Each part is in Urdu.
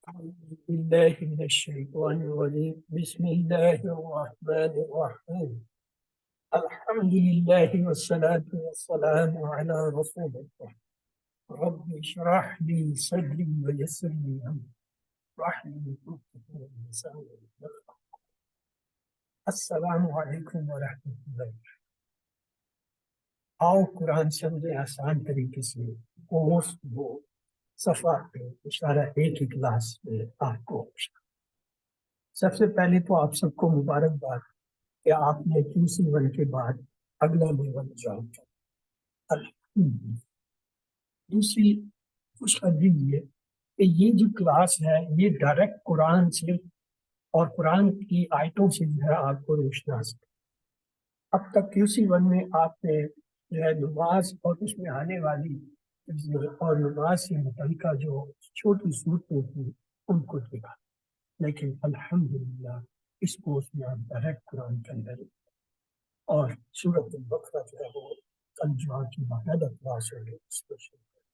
أعوذ بالله من الشيطان الرجيم بسم الله الرحمن الرحيم الحمد لله والصلاة والسلام على رسول الله رب اشرح لي صدري ويسر لي أمري واحلل عقدة من لساني يفقهوا. السلام علیکم ورحمۃ اللہ. آؤ قرآن سمجھے آسان طریقے سے کورس وہ صفحہ پہ اشارہ ایک ہی کلاس میں آپ کو. سب سے پہلے تو آپ سب کو مبارکباد کہ آپ نے QC1 کے بعد اگلا لیول جوائن کیا. دوسری خوشخبری یہ کہ یہ جو کلاس ہے یہ ڈائریکٹ قرآن سے اور قرآن کی آیتوں سے جو ہے آپ کو روشناس. اب تک QC1 میں آپ نے جو ہے نماز اور اس میں آنے والی اور نماز سے متعلقہ جو چھوٹی صورتیں تھیں ان کو دیکھا، لیکن الحمدللہ اس کورس میں آپ ڈائریکٹ قرآن کے اندر اور سورۃ البقرہ جو ہے وہ کل جمعہ کی باقاعدہ کلاس ہوگی اس کو شروع کریں.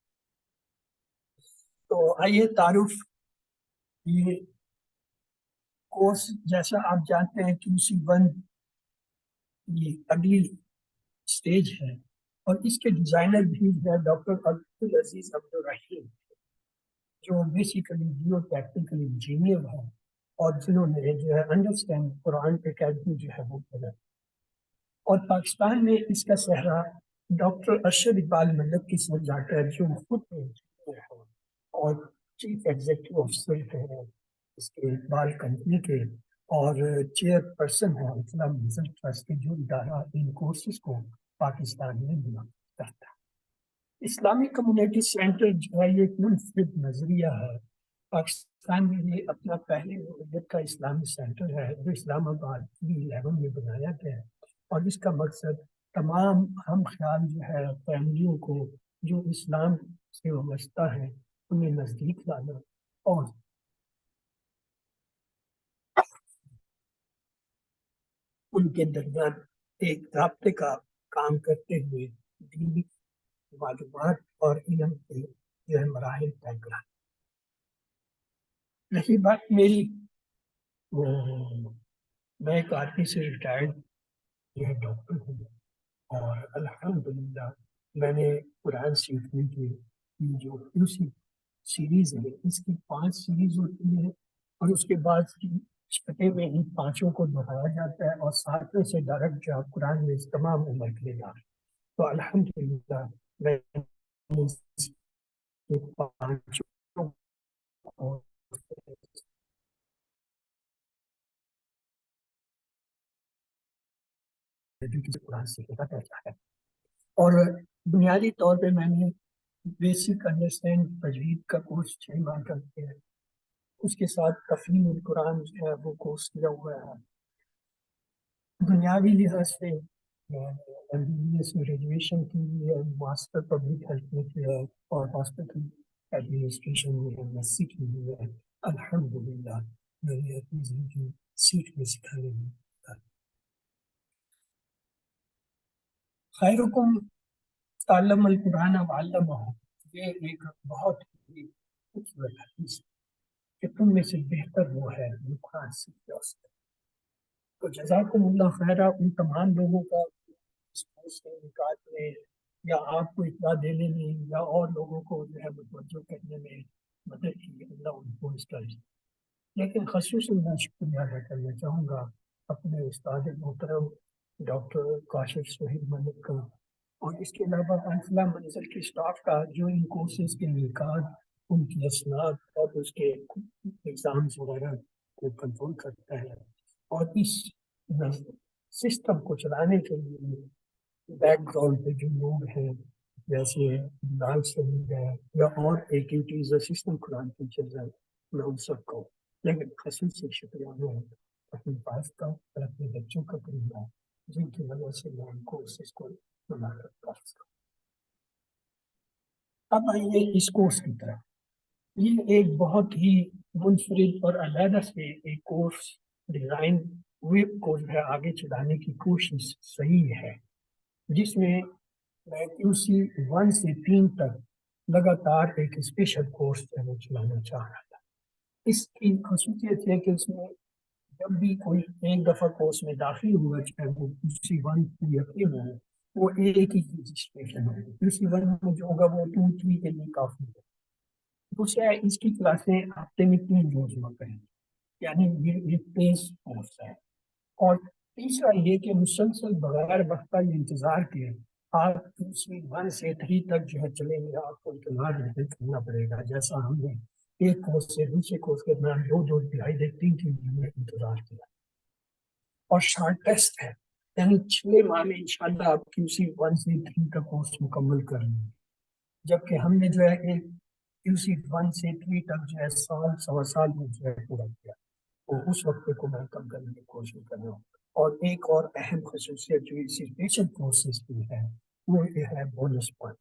تو آئیے تعارف. یہ کورس جیسا آپ جانتے ہیں QC1 یہ اگلی سٹیج ہے اور اس کے ڈیزائنر بھی ہے ڈاکٹر عبدالعزیز عبدالرحیم جو بیسیکلی جیو ٹیکنیکل انجینئر ہے اور جنہوں نے جو ہے انڈرسٹینڈ قرآن اکیڈمی جو ہے وہ بنا. اور پاکستان میں اس کا صحرا ڈاکٹر ارشد اقبال ملک کے ساتھ جاتا ہے جو خود انجینئر ہے اور چیف ایگزیکٹو آفیسر ہیں اس کے اقبال کمپنی کے اور چیئر پرسن ہے اسلام ریسرچ ٹرسٹ کے جو ادارہ ان کورسز کو پاکستان میں بنا کرتا ہے. اسلامی کمیونٹی سینٹر جو ہے یہ ایک منفرد نظریہ ہے. پاکستان میں یہ اپنا پہلے نوعیت کا اسلامی سینٹر ہے جو اسلام آباد 11 میں بنایا گیا ہے اور اس کا مقصد تمام ہم خیال جو ہے فیملیوں کو جو اسلام سے وابستہ ہیں انہیں نزدیک لانا اور ان کے درمیان ایک رابطے کا کام کرتے ہوئے دینی معلومات اور علم کے جو ہے مراحل طے کرا. رہی بات میری، میں ایک آرمی سے ریٹائرڈ جو ہے ڈاکٹر ہوں اور الحمدللہ میں نے قرآن سیکھنے کی جو QC سیریز ہے اس کی 5 سیریز ہوتی ہے اور اس کے بعد چھٹے میں ان 5 کو دہرایا جاتا ہے اور 7ویں سے ڈائریکٹ جو قرآن میں تمام عمر کے لیے. تو الحمدللہ میں قرآن سیکھنا چاہتا ہے اور بنیادی طور پہ میں نے بیسک انڈرسٹینڈ تجوید کا کورس 6 ماہ کا کیا ہے. اس کے ساتھ تفہیم القرآن جو ہے وہ کورس کیا ہوا ہے. دنیاوی لحاظ سے MBBS میں گریجویشن کی ہوئی ہے، ماسٹر پبلک ہیلتھ میں کیا ہے اور ہاسپٹل ایڈمنسٹریشن میں MSc کی ہوئی ہے. الحمدللہ میں نے اپنی زندگی سیکھ میں سکھانے میں خیرکم تعلم القرآن وعلمہ. یہ ایک بہت ہی خوبصورت حدیث کہ تم میں سے بہتر وہ ہے جو قرآن سیکھتا ہے. تو جزاکم اللہ خیرہ ان تمام لوگوں کا اس کورس کے انعقاد میں یا آپ کو اطلاع دینے میں یا اور لوگوں کو جو ہے متوجہ کرنے میں مدد کی. اللہ ان کو اس کا. لیکن خصوصاً میں شکریہ ادا کرنا چاہوں گا اپنے استاد محترم ڈاکٹر کاشف سہیل ملک کا اور اس کے علاوہ انفلا منزل کے اسٹاف کا جو ان کورسز کے انعقاد ان کی اسناد اور اس کے ایگزامز وغیرہ کو کنٹرول کرتا ہے اور اس سسٹم کو چلانے کے لیے بیک گراؤنڈ پہ جو لوگ ہیں جیسے لال سعید ہے یا اور ایکٹیویٹیز اسسٹنٹ قرآن ٹیچرز ہیں میں ان سب کو لیکن خصوصی شکریہ میں اپنی بات کا اور اپنے بچوں کا کروں گا جن کی وجہ سے میں ان کورسز کو بنا کر سکوں. اب آئیے اس کورس کی طرف. یہ ایک بہت ہی منفرد اور علیحدہ سے ایک کورس ڈیزائن ویب کو جو ہے آگے چلانے کی کوشش صحیح ہے جس میں میں QC1 سے 3 تک لگاتار ایک اسپیشل کورس چلانا چاہ رہا تھا. اس کی خصوصیت ہے کہ اس میں جب بھی کوئی ایک دفعہ کورس میں داخل ہوا، چاہے وہ QC 1 یا 3 ہو، وہ ایک ہی رجسٹریشن ہے۔ QC 1 میں جو ہوگا وہ 2 3 کے لیے کافی ہے۔ دوسرا ہے اس کی کلاسیں ہفتے میں 3 روز ہوا کریں، یعنی یہ تیز کورس ہے۔ اور تیسرا یہ کہ مسلسل بغیر وقت کا یہ انتظار کے آپ QC 1 سے 3 تک جو ہے چلیں گے، آپ کو اتنا محنت کرنا پڑے گا، جیسا ہم نے ایک کورس سے دوسرے کورس کے درمیان 2 تہائی 3 میں انتظار کیا۔ اور شارٹ ٹیسٹ ہے، یعنی 6 ماہ میں انشاءاللہ آپ QC 1 سے 3 کا کورس مکمل کر لیں گے، جبکہ ہم نے جو ہے ایک QC 1 سے 3 تک جو ہے سال سوا سال میں جو ہے پورا کیا، تو اس وقت کو میں کم کرنے کی کوشش کر رہا ہوں۔ اور ایک اور اہم خصوصیت جو اسی اسپیشل کورسز کی ہے وہ یہ ہے بونس پوائنٹ،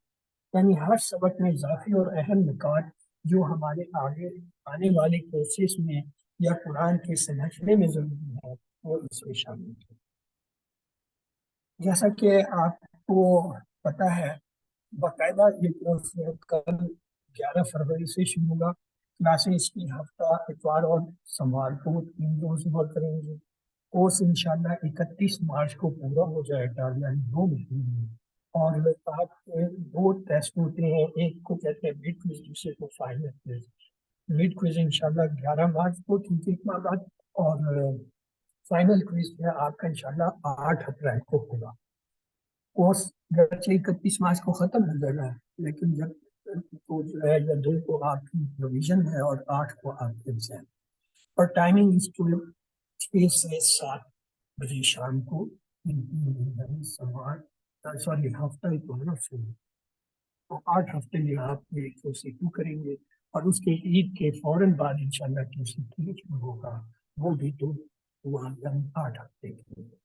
یعنی ہر سبق میں اضافی اور اہم نکات جو ہمارے آگے آنے والے کورسز میں یا قرآن کے سمجھنے میں ضروری ہے وہ اس میں شامل ہے۔ جیسا کہ آپ کو پتہ ہے باقاعدہ یہ کورس کل 11 فروری سے شروع ہوگا۔ کلاسیں اس کی ہفتہ اتوار اور سوموار کو 3 روز ہوا کریں گے۔ کورس انشاءاللہ 31 مارچ کو پورا ہو جائے گا، یعنی 2 مہینے میں۔ اور آپ کے 2 ٹیسٹ ہوتے ہیں، ایک کو کہتے ہیں مڈ کوئز، دوسرے کو فائنل کوئز۔ مڈ کوئز انشاءاللہ 11 مارچ کو 3 ماہ بعد، اور فائنل کوئز جو ہے آپ کا انشاءاللہ 8 اپریل کو ہوگا۔ کورس گرچہ 31 مارچ کو ختم ہو جائے گا، لیکن جب تو جو ہے یا 2 کو آپ کی پروویژن ہے اور 8 کو آپ کے ایگزام، اور ٹائمنگ اس کو 6 سے 7 بجے شام کو سوری ہفتہ اتوار سے، تو 8 ہفتے میں آپ QC 2 کریں گے، اور اس کے عید کے فوراً بعد انشاءاللہ QC 3 شروع ہوگا، وہ بھی 8 ہفتے کے لیے۔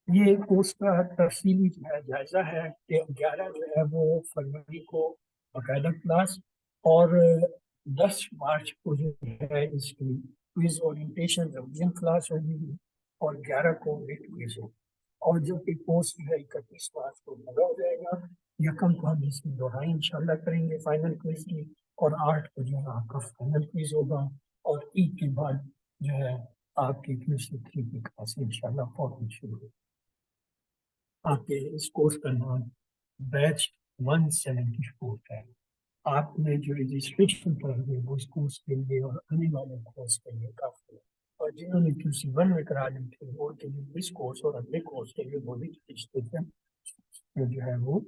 یہ کورس کا تفصیلی جو ہے جائزہ ہے کہ 11 جو ہے وہ فروری کو باقاعدہ کلاس، اور 10 مارچ کو جو ہے اس کی کوئز اورینٹیشن ریویژن کلاس ہوگی، اور 11 کو مڈ کوئز ہوگی۔ اور جو کہ کورس جو ہے 31 مارچ کو پورا ہو جائے گا، یکم کو ہم اس کی دہرائی انشاءاللہ کریں گے فائنل کوئز کی، اور 8 کو جو ہے آپ کا فائنل کوئز ہوگا، اور عید کے بعد جو ہے آپ کی QC 3 کی کلاس انشاءاللہ فوراً شروع ہوگی۔ آپ کے اس کورس کا نام بیچ 174 ہے۔ آپ نے جو رجسٹریشن کر دی وہ اس کورس کے لیے اور آنے والے کورس کے لیے کافی ہے، اور جنہوں نے QC 1 میں کرا لی تھے وہ کے لیے اس کورس اور اگلے کورس کے لیے وہ بھی رجسٹریشن جو ہے وہ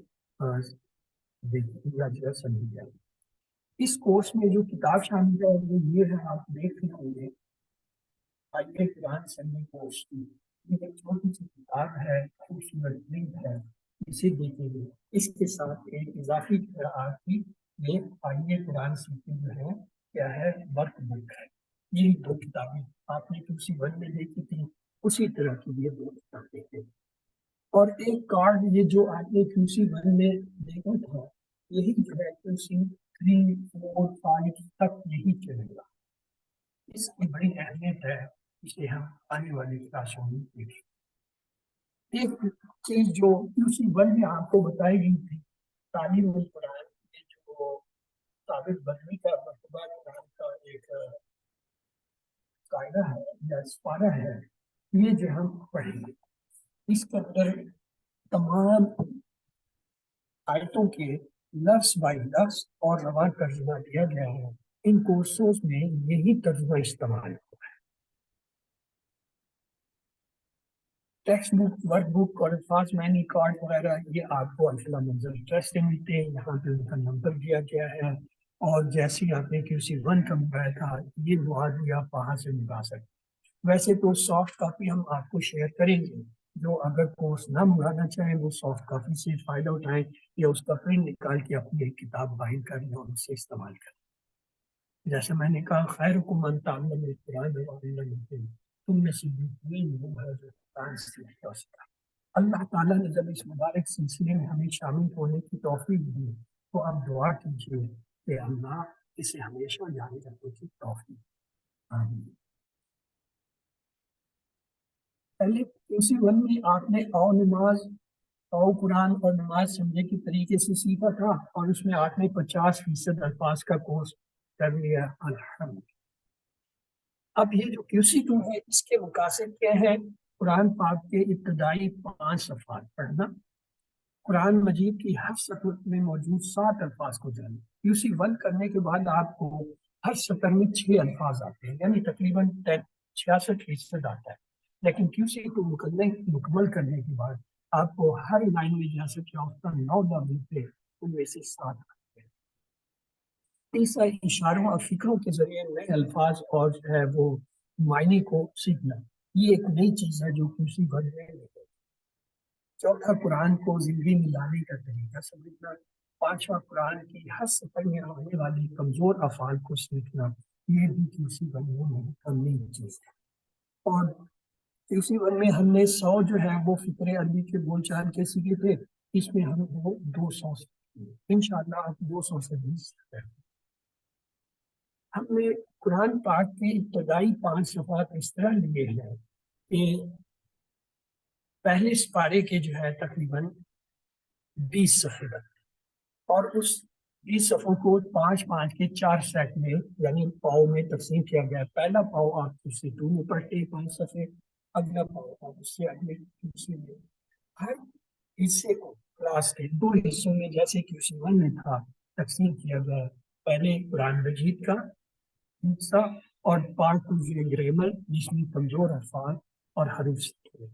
سمجھ جائے۔ اس کورس میں جو کتاب شامل ہے وہ یہ ہے، آپ دیکھ رہے ہوں گے، آئیے قرآن سننے کورس کی یہ ایک چھوٹی سی کتاب ہے، خوبصورت لنک ہے، اسے دیکھیں گے۔ اس کے ساتھ ایک اضافی آپ کی یہ آئیے قرآن سیکھیں جو ہے کیا ہے، ورک بک ہے۔ یہ 2 کتابیں آپ نے QC 1 میں دیکھی تھی، اسی طرح کی یہ 2 کتابیں ہیں۔ اور ایک کارڈ یہ جو آپ نے QC 1 میں دیکھا تھا، یہی جو ہے QC 3 4 5 تک یہی چلے گا۔ اس کی بڑی اہمیت ہے، اسے ہم آنے والی کلاسوں میں دیکھیں۔ ایک چیز جو QC 1 میں آپ کو بتائی گئی تھی، تعلیم القرآن، یہ جو ثابت بدوی کا مرتبہ قرآن کا ایک قاعدہ ہے یا سپارہ ہے، یہ جو ہم پڑھیں گے، اس کے اندر تمام آیتوں کے لفظ بائی لفظ اور رواں ترجمہ دیا گیا ہے۔ ان کورسز میں یہی ترجمہ استعمال ہوا ہے۔ ٹیکسٹ بک، ورک بک اور الفاظ معنی کارڈ وغیرہ یہ آپ کو الفلا منظر ٹرسٹ سے ملتے ہیں، یہاں پہ ان کا نمبر دیا گیا ہے، اور جیسے ہی آپ نے QC 1 کا منگایا تھا یہ مواد بھی آپ وہاں سے منگا سکتے۔ ویسے تو سافٹ کاپی ہم آپ کو شیئر کریں گے، جو اگر کورس نہ منگانا چاہیں وہ سافٹ کاپی سے فائدہ اٹھائیں، یا اس کا پرنٹ نکال کے اپنی ایک کتاب باہر کریں اور اسے استعمال کریں۔ جیسے میں نے کہا، خیرکم من تعلم القرآن وعلمہ، تم میں سے بہترین وہ ہے جو قرآن سیکھتا سکھا۔ اللہ تعالیٰ نے جب اس مبارک سلسلے میں ہمیں شامل ہونے کی توفیق دی تو آپ دعا کیجیے کہ اللہ اسے ہمیشہ جاری رکھنے کی توفیق۔ آمین۔ پہلے QC 1 میں آپ نے او نماز، او قرآن اور نماز سمجھنے کے طریقے سے سیکھا تھا، اور اس میں آپ نے 50% الفاظ کا کورس کر لیا الحمد۔ اب یہ جو QC2 ہے اس کے مقاصد کیا ہے؟ قرآن پاک کے ابتدائی 5 صفحات پڑھنا، قرآن مجید کی ہر سطر میں موجود 7 الفاظ کو جاننا۔ QC1 کرنے کے بعد آپ کو ہر سطر میں 6 الفاظ آتے ہیں، یعنی تقریباً 66% آتا ہے، لیکن QC2 مکمل کرنے کے بعد آپ کو ہر لائن میں جیسے کہ 9 لفظ تھے ان میں سے 7 آتے ہیں۔ تیسرا، اشاروں اور فکروں کے ذریعے نئے الفاظ اور جو ہے وہ معنی کو سیکھنا، یہ ایک نئی چیز ہے جو QC1 میں نہیں ہے۔ چوتھا، قرآن کو زندگی میں لانے کا طریقہ سمجھنا۔ پانچواں، قرآن کی ہر سطر میں آنے والی کمزور افعال کو سیکھنا، یہ بھی QC1 میں نئی چیز ہے۔ اور QC1 میں ہم نے 100 جو ہے وہ فکر عربی کے بول چال کے سیکھے تھے، اس میں ہم وہ 200 سیکھیں، انشاءاللہ آپ 200 سے 20 سیکھیں۔ ہم نے قرآن پاک کی ابتدائی 5 صفحات اس طرح لیے ہیں کہ پہلے سپارے کے جو ہے تقریباً 20 صفحے تک، اور اس 20 صفحوں کو 5 کے 4 سیٹ میں یعنی پاؤ میں تقسیم کیا گیا۔ پہلا پاؤ آپ QC2 میں پڑھتے 5 صفحے، اگلا پاؤ آپ اس سے اگلے QC میں، ہر حصے کو کلاس کے 2 حصوں میں جیسے QC1 میں تھا تقسیم کیا گیا۔ پہلے قرآن مجید کا حصہ اور پارٹ 2 گرامر جس میں کمزور الفاظ اور حروف سیکھے۔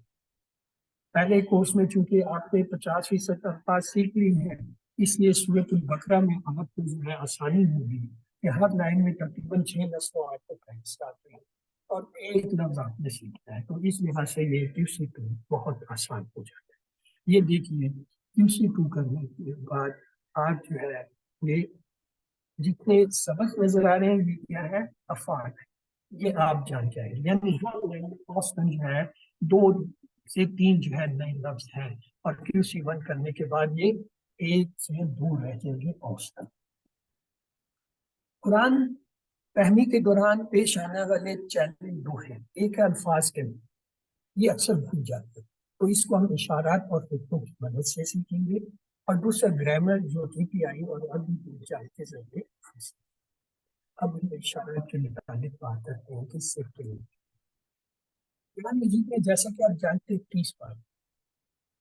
پہلے کورس میں چونکہ آپ نے 50% الفاظ سیکھ لی ہیں، اس لیے سورۃ البقرہ میں آپ کو جو ہے آسانی ہوگی کہ ہر لائن میں تقریباً 6 لفظوں آیتوں کا حصہ آتے ہیں اور ایک لفظ آپ نے سیکھنا ہے، تو اس لحاظ سے یہ QC2 بہت آسان ہو جاتا ہے۔ یہ دیکھیے QC2 کرنے کے بعد آپ جو ہے یہ جتنے سبق نظر آ رہے ہیں یہ کیا ہے؟ افعال ہے، یہ آپ جان جائیں گے، یعنی ہر لائن میں اوسطاً جو ہے 2 سے 3 جو ہے نئے لفظ ہیں، اور QC1 کرنے کے بعد یہ 1 سے 2 رہ جائیں گے اوسطاً۔ قرآن فہمی کے دوران پیش آنے والے چیلنج 2 ہیں، ایک ہے الفاظ کے یہ اکثر بھول جاتے ہیں، تو اس کو ہم اشارات اور فکروں کی مدد سے سیکھیں گے، اور دوسرا گرامر جو TPI اور عربی بول چال کے ذریعے۔ اب ہم اشارات کے متعلق بات کرتے ہیں کہ سیکھتے ہیں۔ قرآن مجید میں جیسا کہ آپ جانتے ہیں 30 بار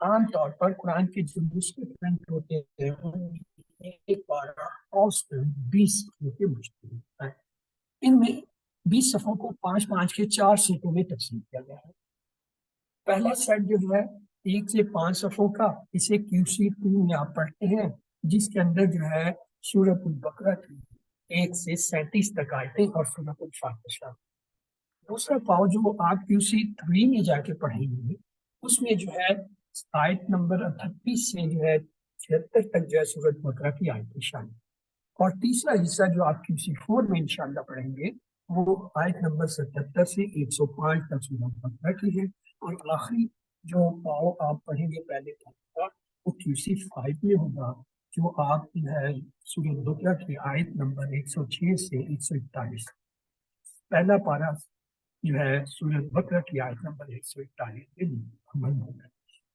عام طور پر قرآن کے جو مشکل ہوتے ہیں ان میں ایک پارہ اوسطاً 20 صفحوں کے مشکل ہوتا ہے۔ ان میں 20 صفحوں کو 5 کے 4 سیٹوں میں تقسیم کیا گیا ہے۔ پہلا سیٹ جو ہے 1 سے 5 صفحوں کا، اسے QC2 میں آپ پڑھتے ہیں، جس کے اندر جو ہے سورۃ البقرہ کی 1 سے 37 تک آیتیں اور سورۃ الفاتحہ۔ دوسرا پاؤ جو آپ QC3 میں جا کے پڑھیں گے اس میں جو ہے آیت نمبر 38 سے جو ہے 76 تک جو ہے سورۃ بقرہ کی آیتیں شامل، اور تیسرا حصہ جو آپ QC4 میں انشاءاللہ پڑھیں گے وہ آیت نمبر 77 سے 105 تک سورۃ بقرہ کی ہے، اور آخری جو پاؤ آپ پڑھیں گے پہلے کا وہ QC5 میں ہوگا، جو آپ جو ہے سورۃ بقرہ کی آیت نمبر 106 سے 141۔ پہلا پارہ جو ہے سورۃ بقرہ کی آیت نمبر 141 کے عمل ہوگا۔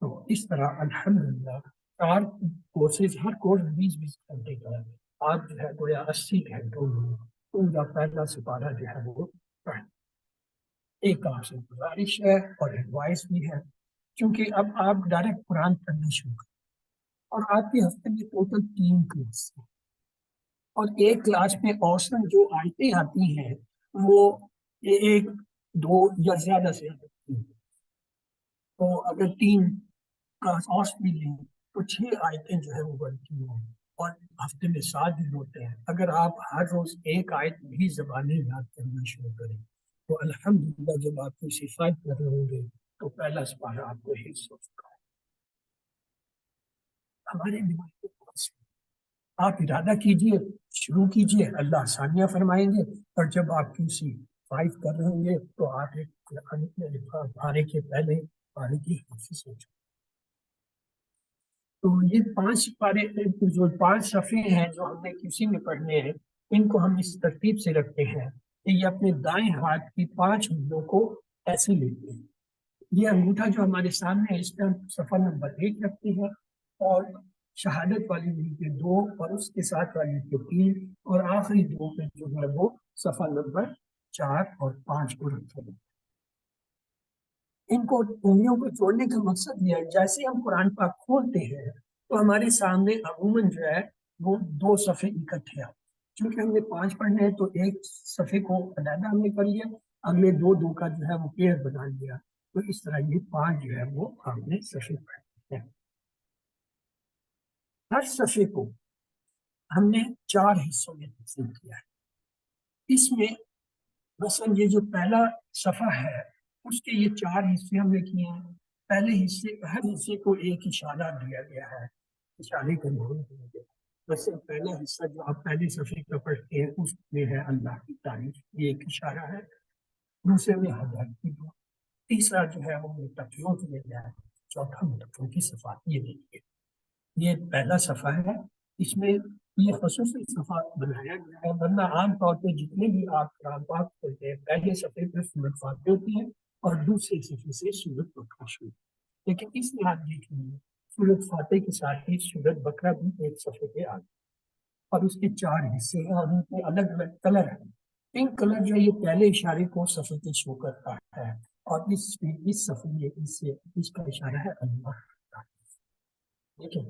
تو اس طرح الحمدللہ 4 کورسز، ہر کورس 20 گھنٹے کا ہے، آپ جو ہے گویا 80 گھنٹوں میں ان کا پہلا سپارہ جو ہے وہ پڑھیں۔ ایک آپ سے گزارش ہے اور ایڈوائس بھی ہے، کیونکہ اب آپ ڈائریکٹ قرآن پڑھنا شروع کریں، اور آپ کے ہفتے میں ٹوٹل 3 کلاس ہیں، اور ایک کلاس میں اوسطاً جو آیتیں آتی ہیں وہ 1 2 یا زیادہ سے زیادہ 3، تو اگر 3 کا اوسط بھی لیں تو 6 آیتیں جو ہے وہ بنتی ہیں، اور ہفتے میں 7 دن ہوتے ہیں۔ اگر آپ ہر روز ایک آیت بھی زبانیں یاد کرنا شروع کریں تو الحمدللہ جب آپ کی صفات کر رہے ہوں گے تو پہلا سپارہ آپ کو حفظ ہو چکا ہے۔ ہمارے دماغ کو آپ ارادہ کیجئے، شروع کیجئے، اللہ آسانیاں فرمائیں گے، اور جب آپ QC5 کر رہے ہوں گے تو آپ ایک پارے کے پہلے پارے کی حافظ ہو چکے۔ تو یہ 5 پارے جو 5 صفحے ہیں جو ہم نے QC میں پڑھنے ہیں، ان کو ہم اس ترتیب سے رکھتے ہیں کہ یہ اپنے دائیں ہاتھ کی 5 انگلیوں کو ایسے لیتے ہیں۔ یہ انگوٹھا جو ہمارے سامنے ہے اس پہ ہم صفحہ نمبر 1 رکھتے ہیں، اور شہادت والی بھی کے 2 اور اس کے ساتھ والی کے 3 اور آخری 2 پہ جو ہے وہ صفحہ نمبر 4 اور 5 کو رکھا گیا۔ ان کو انگلیوں کو جوڑنے کا مقصد یہ ہے جیسے ہم قرآن پاک کھولتے ہیں تو ہمارے سامنے عموماً جو ہے وہ 2 صفحے اکٹھے آتے ہیں۔ چونکہ ہم نے 5 پڑھنے ہیں تو ایک صفحے کو علیحدہ ہم نے کر لیا، اگلے 2 کا جو ہے وہ پیئر بنا لیا، تو اس طرح یہ 5 جو ہے وہ ہم نے صفحے پڑھنے ہیں۔ ہر صفحے کو ہم نے 4 حصوں میں تقسیم کیا ہے۔ اس میں مثلا یہ جو پہلا صفحہ ہے اس کے یہ 4 حصے ہم نے کیے ہیں۔ پہلے حصے ہر حصے کو ایک اشارہ دیا گیا ہے، اشارے کا نام دیا گیا ہے۔ مثلا پہلا حصہ جو آپ پہلے صفحے کا پڑھتے ہیں اس میں ہے اللہ کی تعریف، یہ ایک اشارہ ہے۔ دوسرے میں ہدایت کی دعا، تیسرا جو ہے وہ متقیوں کے لیے ہے، چوتھا متقیوں کی صفات یہ دیکھیے۔ یہ پہلا صفحہ ہے، اس میں یہ خصوصی صفحہ بنایا گیا ہے، ورنہ عام طور پہ جتنے بھی آپ قرآن پاک پڑھتے ہیں پہلے صفحے پہ سورۃ فاتحہ ہوتی ہے اور دوسرے صفحے سے سورۃ بقرہ شروع، لیکن اس میں آپ دیکھ لیجیے سورۃ فاتحہ کے ساتھ ہی سورۃ بقرہ بھی ایک صفحے پہ آ گئی اور اس کے 4 حصے ہیں اور ان کے الگ الگ کلر ہیں۔ پنک کلر جو ہے یہ پہلے اشارے کو صفحے پہ شو کرتا ہے اور اس صفحے میں اس کا اشارہ ہے اللہ۔ دیکھیں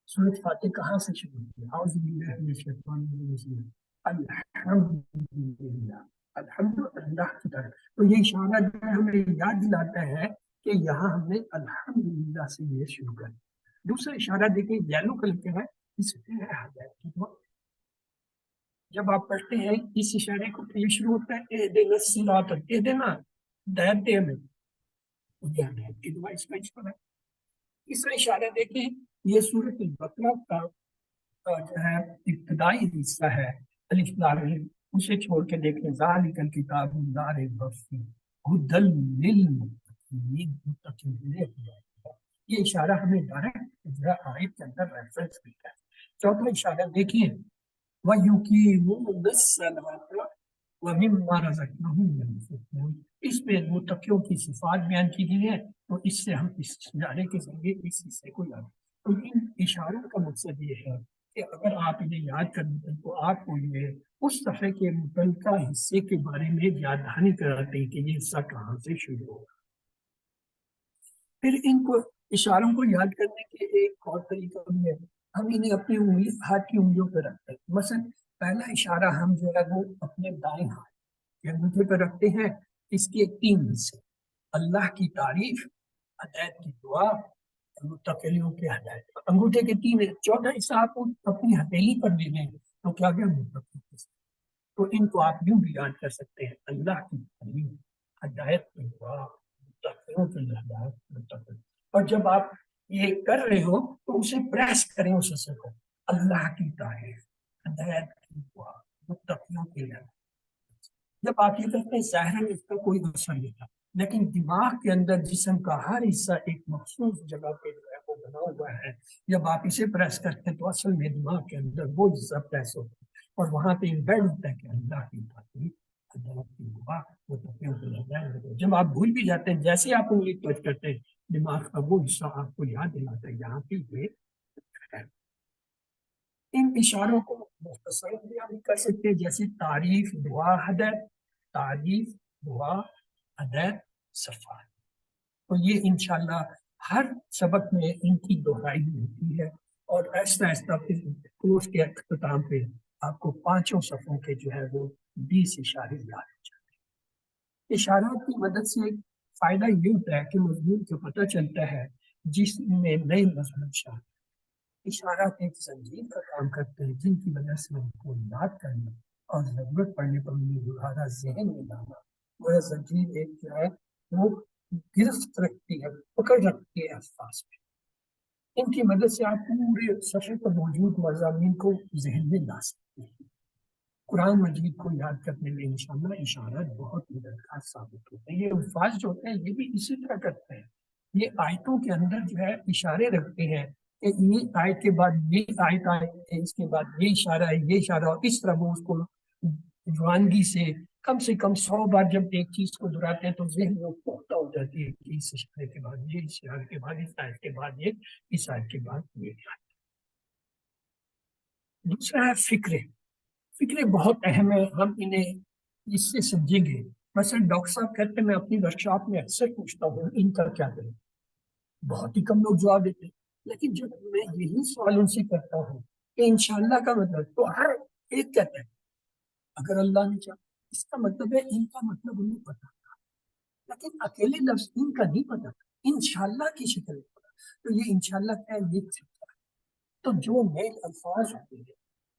سورۃ فاتح کہاں سے شروع ہوتی ہے؟ اعوذ باللہ من الشیطان الرجیم، الحمدللہ، الحمد اللہ کی طرف۔ تو یہ اشارہ جو ہے ہمیں یاد دلاتا ہے کہ یہاں ہم نے الحمدللہ سے یہ شروع کر۔ دوسرا اشارہ دیکھیں یلو کلر کا ہے، اس میں ہے ہدایت کی دعا۔ جب آپ پڑھتے ہیں اس اشارے کو تو یہ شروع ہوتا ہے اہدنا الصراط، اہدنا ہدایت دے ہمیں، یہ ہدایت کی دعا اس کا اشارہ ہے۔ تیسرا اشارہ دیکھیں یہ سورۃ البقرہ کا جو ہے ابتدائی حصہ ہے، الف لام میم، اسے چھوڑ کے دیکھیں ذالک الکتاب لا ریب فیہ ھدی للمتقین، یہ اشارہ ہمیں ڈائریکٹ آیت کے اندر ریفرنس ملتا ہے۔ چوتھا اشارہ دیکھیے وَيُقِيمُونَ الصَّلَاةَ وَمِمَّا رَزَقْنَاهُمْ يُنْفِقُونَ، اس میں متقیوں کی صفات بیان کی گئی ہے، تو اس سے ہم اس اشارے کے ذریعے اس حصے کو یاد کریں۔ تو ان اشاروں کا مقصد یہ ہے کہ اگر آپ انہیں یاد کریں تو آپ کو یہ اس صفحے کے متعلقہ حصے کے بارے میں یاد دہانی کراتے ہیں کہ یہ حصہ کہاں سے شروع ہوگا۔ پھر ان کو اشاروں کو یاد کرنے کے ایک اور طریقہ بھی ہے، ہم انہیں اپنی انگلی ہاتھ کی انگلیوں پہ رکھتے ہیں۔ مثلا پہلا اشارہ ہم جو ہے وہ اپنے دائیں ہاتھ کے انگوٹھے پہ رکھتے ہیں، اس کے 3 حصے، اللہ کی تعریف، ہدایت کی دعا، متقیوں کے ہدایت، انگوٹھے کے 3 ہیں۔ چوتھا حصہ آپ اپنی ہتھیلی پر دے دیں تو کیا گیا متقیوں کے ساتھ۔ تو ان کو آپ یوں بھی یاد کر سکتے ہیں، اللہ کی تعریف، ہدایت کی دعا، متقیوں کے ہدایت، متقیوں۔ اور جب آپ یہ کر رہے ہو تو اسے پریس کریں اس حصے کو، اللہ کی تعریف، ہدایت کی دعا، متقیوں کے ہدایت۔ جب آپ یہ کرتے ہیں ظاہراً اس کا کوئی اثر نہیں تھا، لیکن دماغ کے اندر جسم کا ہر حصہ ایک مخصوص جگہ پہ جو ہے وہ بنا ہوا ہے، جب آپ اسے پریس کرتے ہیں تو اصل میں دماغ کے اندر وہ حصہ پریس ہوتا ہے اور وہاں پہ امبیڈ ہوتا ہے کہ اللہ کی تعریف، ہدایت کی دعا، متقیوں کے ہدایت۔ جب آپ بھول بھی جاتے ہیں جیسے ہی آپ انگلی ٹچ کرتے ہیں دماغ کا وہ حصہ آپ کو یاد دلاتا ہے یہاں پہ یہ ہے۔ ان اشاروں کو مختصر بھی کر سکتے ہیں، جیسے تعریف، دعا، ہدایت، تعریف، دعا، ہدایت، صفات۔ تو یہ انشاءاللہ ہر سبق میں ان کی دہرائی ہوتی ہے اور ایسا پھر کورس کے اختتام پہ آپ کو 5 صفحوں کے جو ہے وہ 20 اشارے یاد ہو جاتے ہیں۔ اشارات کی مدد سے فائدہ یہ ہوتا ہے کہ مضمون کو پتہ چلتا ہے جس میں نئے مضمون شامل۔ اشارات ایک زنجیر کا کام کرتے ہیں جن کی وجہ سے ان کو یاد کرنا اور ضرورت پڑنے پر انہیں دوبارہ ذہن میں لانا، وہ زنجیر ایک جو ہے وہ گرفت رکھتی ہے، پکڑ رکھتی ہے الفاظ میں۔ ان کی مدد سے آپ پورے صفحے پر موجود مضامین کو ذہن میں لا سکتے ہیں۔ قرآن مجید کو یاد کرنے میں انشاءاللہ اشارات بہت مددگار ثابت ہوتے ہیں۔ یہ الفاظ جو ہوتے ہیں یہ بھی اسی طرح کرتے ہیں، یہ آیتوں کے اندر جو ہے اشارے رکھتے ہیں کہ یہ آیت کے بعد یہ آیت آئے، اس کے بعد یہ اشارہ ہے، یہ اشارہ، اور اس طرح وہ اس کو روانگی سے کم سے کم 100 بار جب ایک چیز کو دہراتے ہیں تو ذہن میں پختہ ہو جاتی ہے کہ اس اشارے کے بعد یہ، اس اشارے کے بعد اس آیت کے بعد یہ، اس آیت کے بعد یہ۔ دوسرا ہے فکرے۔ فکرے بہت اہم ہے، ہم انہیں اس سے سمجھیں گے۔ مثلا ڈاکٹر صاحب کہتے ہیں میں اپنی ورک شاپ میں اکثر پوچھتا ہوں ان کا کیا کریں، بہت ہی کم لوگ جواب دیتے ہیں۔ لیکن جب میں یہی سوال ان سے کرتا ہوں کہ انشاءاللہ کا مطلب، تو ہر ایک کہتا ہے اگر اللہ نے چاہا، اس کا مطلب ہے ان کا مطلب انہیں پتا تھا، لیکن اکیلے لفظ ان کا نہیں پتا تھا، انشاءاللہ کی شکل میں پتا۔ تو یہ انشاءاللہ کیا ہے، یہ سکتا ہے۔ تو جو نئے الفاظ ہوتے ہیں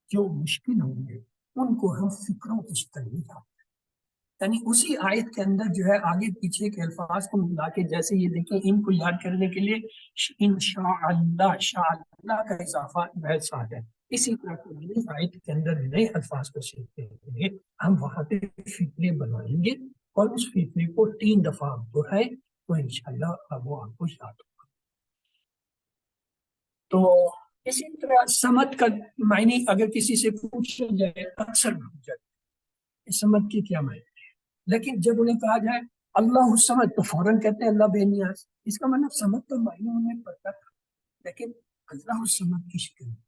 جو مشکل ہوں گے ان کو ہم فکروں کی شکل میں ڈالتے ہیں۔ یعنی اسی آیت کے اندر جو ہے آگے پیچھے کے الفاظ کو ملا کے، جیسے یہ دیکھیں ان کو یاد کرنے کے لیے انشاءاللہ، شاء اللہ کا اضافہ بہت ساتھ ہے۔ اسی طرح کو نئی آیت کے اندر نئے الفاظ کو سیکھتے ہیں ہم وہاں پہ فکرے بنائیں گے اور اس فکرے کو 3 دفعہ دہرائیں تو انشاءاللہ اب وہ آپ کو یاد ہوگا۔ تو اسی طرح سمت کا معنی اگر کسی سے پوچھا جائے اکثر پوچھا جائے سمت کی کیا معنی، لیکن جب انہیں کہا جائے اللہ الصمد تو فوراً کہتے ہیں اللہ بے نیاز۔ اس کا مطلب سمت کا معنی انہیں پتا تھا، لیکن اللہ الصمد کی شکل میں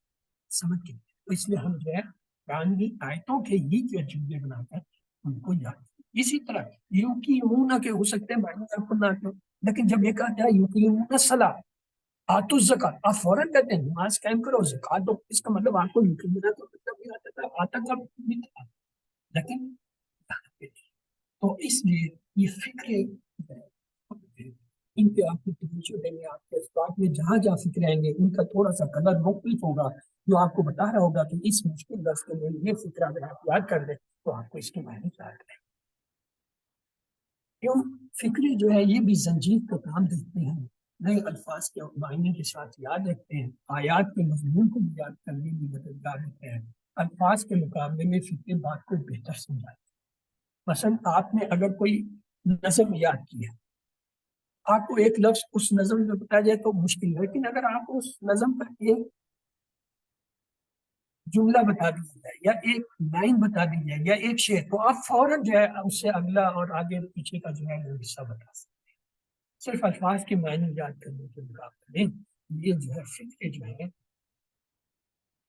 سمجھ کے، تو اس لیے ہم جو ہے قرآن کی آیتوں کے ہی جو جملے بنا کر ان کو یاد۔ اسی طرح یوقیمون کے ہو سکتے ہیں معنی آپ کو نہ آتے ہو، لیکن جب یہ کہا جائے یوقیمون الصلاۃ آتوا الزکات، آپ فوراً کہتے ہیں نماز قائم کرو زکات دو، اس کا مطلب آپ کو یوقیمون کا مطلب بھی آتا تھا، آتا کا بھی تھا، لیکن تو اس لیے یہ فکرے ان پہ آپ کو توجہ دیں گے، آپ کے اسباق میں جہاں جہاں فکر آئیں گے ان کا تھوڑا سا کلر مختلف ہوگا، جو آپ کو بتا رہا ہوگا کہ اس مشکل لفظ کے لیے یہ فکر اگر آپ یاد کر دیں تو آپ کو اس کے معنی یاد رہیں۔ کیوں فکری جو ہے یہ بھی زنجیر کا کام دیتے ہیں، نئے الفاظ کے معنی کے ساتھ یاد رکھتے ہیں، آیات کے مضمون کو بھی یاد کرنے میں مددگار ہوتے ہیں، الفاظ کے مقابلے میں فکر بات کو بہتر سمجھاتے ہیں۔ مثلا آپ نے اگر کوئی نظم یاد کی ہے، آپ کو ایک لفظ اس نظم میں بتایا جائے تو مشکل ہے، لیکن اگر آپ کو اس نظم پر ایک جملہ بتا دیا جائے یا ایک لائن بتا دی جائے یا ایک شعر، تو آپ فوراً جو ہے اس سے اگلا اور آگے پیچھے کا جو ہے وہ حصہ بتا سکتے ہیں، صرف الفاظ کے معنی یاد کرنے کے مقابلے یہ جو ہے فکر جو ہے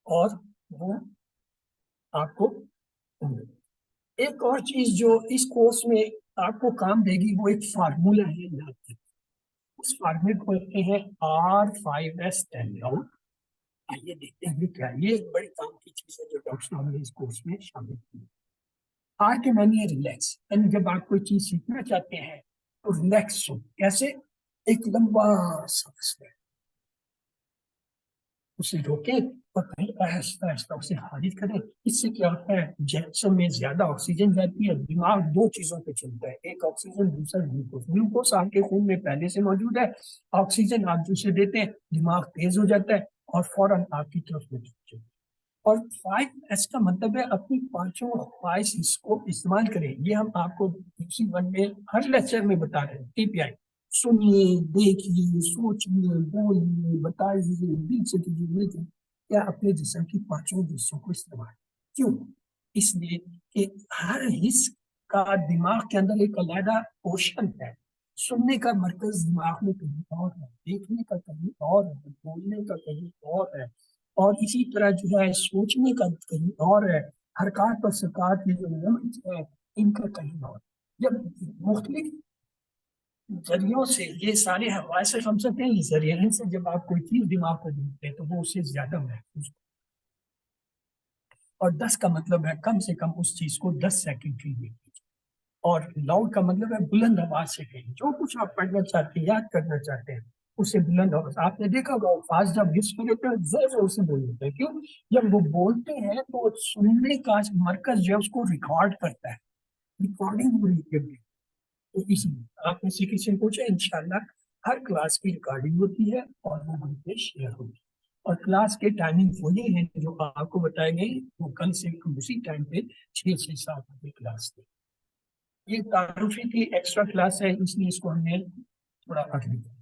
اور وہ آپ کو ایک اور چیز جو اس کورس میں آپ کو کام دے گی وہ ایک فارمولہ ہے یاد کریں۔ اس فارمولے کو کہتے ہیں R5S10 آئیے دیکھتے ہیں کیا یہ ایک بڑی کام کی چیز ہے جو ڈاکٹر صاحب نے اس کورس میں شامل کی۔ آر کے معنی ہے ریلیکس، یعنی جب آپ کوئی چیز سیکھنا چاہتے ہیں تو ریلیکس ہو، کیسے؟ ایک لمبا سانس لیں، اسے روکیں اور پھر آہستہ آہستہ اسے خارج کریں۔ اس سے کیا ہوتا ہے، جسم میں زیادہ آکسیجن جاتی ہے، دماغ 2 چیزوں پہ چلتا ہے، ایک آکسیجن دوسرا گلوکوز۔ گلوکوز آپ کے خون میں پہلے سے موجود ہے، آکسیجن آپ جسے دیتے ہیں دماغ تیز ہو جاتا ہے اور فوراً آپ کی طرف متوجہ۔ اور 5S کا مطلب ہے اپنی 5 خواہش اس کو استعمال کریں۔ یہ ہم آپ کو دوسری ون میں ہر لیکچر میں بتا رہے ہیں، TPI سنیے، دیکھیے، سوچیے، بولیے، بتائیے، دل سے کیجیے، مل کے یا اپنے جسم کی 5 حصوں کو استعمال۔ کیوں؟ اس لیے کہ ہر حص کا دماغ کے اندر ایک علیحدہ پورشن ہے، سننے کا مرکز دماغ میں کہیں اور ہے، دیکھنے کا کہیں اور ہے، بولنے کا کہیں اور ہے، اور اسی طرح جو ہے سوچنے کا کہیں اور ہے، حرکات اور سکات کے جو ایلیمنٹس ہیں ان کا کہیں اور۔ جب مختلف ذریعوں سے یہ سارے حواس سے ہم سکتے ہیں، اس ذریعے سے جب آپ کوئی چیز دماغ کو دیکھتے ہیں تو وہ اسے زیادہ محفوظ، اور 10 کا مطلب ہے کم سے کم اس چیز کو 10 سیکنڈ کے لیے، اور لاؤڈ کا مطلب ہے بلند آواز سے کہیں جو کچھ آپ پڑھنا چاہتے ہیں، یاد کرنا چاہتے ہیں اسے بلند آواز۔ آپ نے دیکھا ہوگا الفاظ جب حفظ میں لیتے ہیں زور زور سے بول دیتے ہیں، کیوں؟ جب وہ بولتے ہیں تو سننے کا مرکز جو ہے اس کو ریکارڈ کرتا ہے، ریکارڈنگ ہو رہی ہے۔ تو اس لیے آپ میں سے کسی نے پوچھا، انشاءاللہ ہر کلاس کی ریکارڈنگ ہوتی ہے اور وہ گروپ پہ شیئر ہوتی ہے، اور کلاس کے ٹائمنگ وہی ہیں جو آپ کو بتائے گئے، وہ کل سے اسی ٹائم پہ 6 سے 7 بجے کلاس تھی۔ یہ تعارفی کی ایکسٹرا کلاس ہے، اس لیے اس کو ہم نے تھوڑا رکھ دیا۔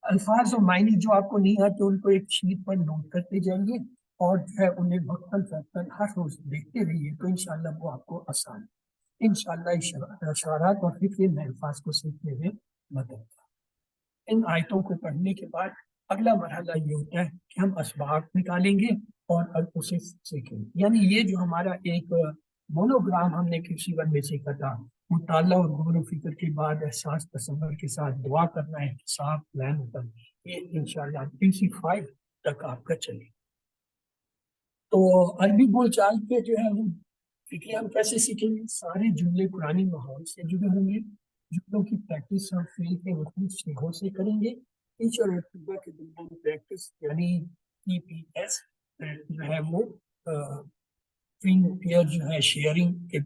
الفاظ اور معنی جو آپ کو نہیں آتے ان کو ایک شیٹ پر نوٹ کرتے جائیے اور جو ہے انہیں وقتاً فوقتاً ہر روز دیکھتے رہیے تو انشاءاللہ وہ آپ کو آسان ہے۔ انشاءاللہ اشارات اور فکر میں الفاظ کو سیکھنے میں مدد کرے۔ ان آیتوں کو پڑھنے کے بعد اگلا مرحلہ یہ ہوتا ہے کہ ہم اسباق نکالیں گے اور اسے سیکھیں گے۔ یعنی یہ جو ہمارا ایک مونوگرام ہم نے کسی ون میں سیکھا تھا، مطالعہ اور غور و فکر کے بعد احساس تصور کے ساتھ دعا کرنا ہے، صاف پلان ہوتا ہے، یہ انشاءاللہ PC5 تک آپ کا چلے۔ تو عربی بول چال کے جو ہے وہ فکر ہم کیسے سیکھیں گے؟ سارے جملے قرآنی ماحول سے جڑے ہوں گے، جملوں کی پریکٹس ہم فیل کے مختلف شیخوں سے کریں گے۔ ٹیچر اور طلباء کے درمیان پریکٹس یعنی TPS جو ہے وہ پیئر جو ہے شیئرنگ کے